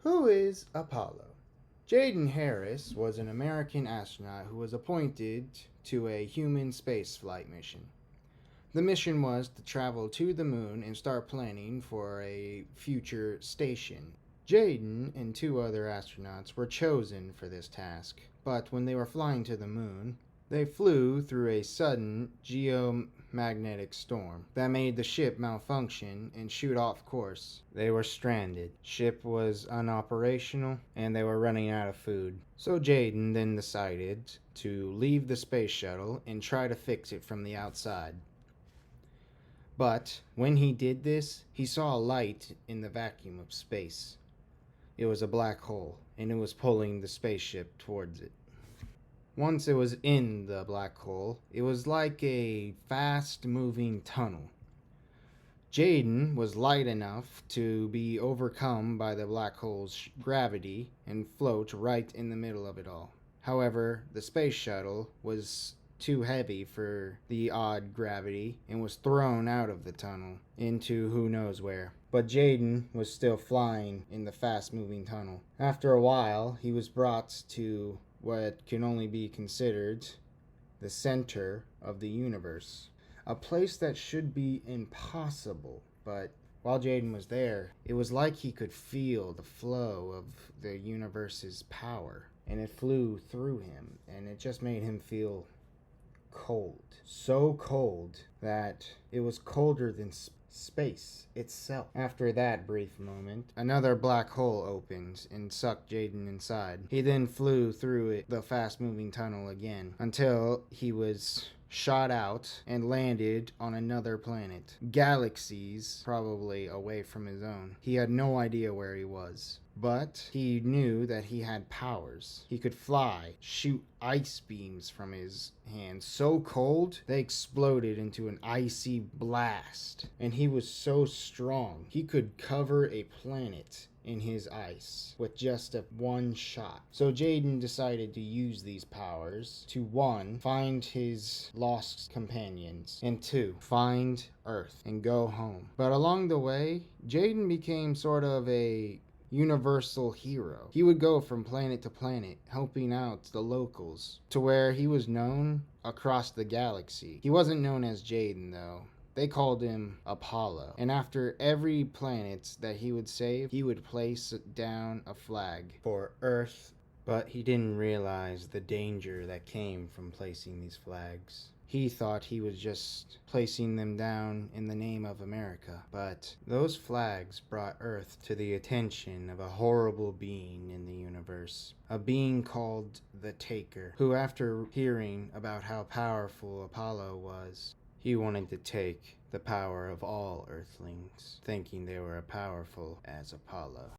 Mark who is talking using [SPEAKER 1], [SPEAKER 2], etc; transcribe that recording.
[SPEAKER 1] Who is Apollo? Jaden Harris was an American astronaut who was appointed to a human spaceflight mission. The mission was to travel to the moon and start planning for a future station. Jaden and two other astronauts were chosen for this task, but when they were flying to the moon, they flew through a sudden geomagnetic storm that made the ship malfunction and shoot off course. They were stranded. Ship was unoperational and they were running out of food. So Jaden then decided to leave the space shuttle and try to fix it from the outside. But when he did this, he saw a light in the vacuum of space. It was a black hole, and it was pulling the spaceship towards it. Once it was in the black hole, it was like a fast moving tunnel. Jaden was light enough to be overcome by the black hole's gravity and float right in the middle of it all. However, the space shuttle was too heavy for the odd gravity and was thrown out of the tunnel into who knows where. But Jaden was still flying in the fast moving tunnel. After a while, he was brought to what can only be considered the center of the universe. A place that should be impossible, but while Jaden was there, it was like he could feel the flow of the universe's power, and it flew through him, and it just made him feel cold. So cold that it was colder than space itself. After that brief moment, another black hole opened and sucked Jaden inside. He then flew through the fast moving tunnel again until he was shot out and landed on another planet, galaxies probably away from his own. He had no idea where he was, but he knew that he had powers. He could fly, shoot ice beams from his hands so cold they exploded into an icy blast, and he was so strong he could cover a planet in his ice with just one shot. So Jaden decided to use these powers to 1. Find his lost companions, and 2. Find Earth and go home. But along the way, Jaden became sort of a universal hero. He would go from planet to planet helping out the locals to where he was known across the galaxy. He wasn't known as Jaden though. They called him Apollo. And after every planet that he would save, he would place down a flag for Earth. But he didn't realize the danger that came from placing these flags. He thought he was just placing them down in the name of America. But those flags brought Earth to the attention of a horrible being in the universe. A being called the Taker, who after hearing about how powerful Apollo was, he wanted to take the power of all Earthlings, thinking they were as powerful as Apollo.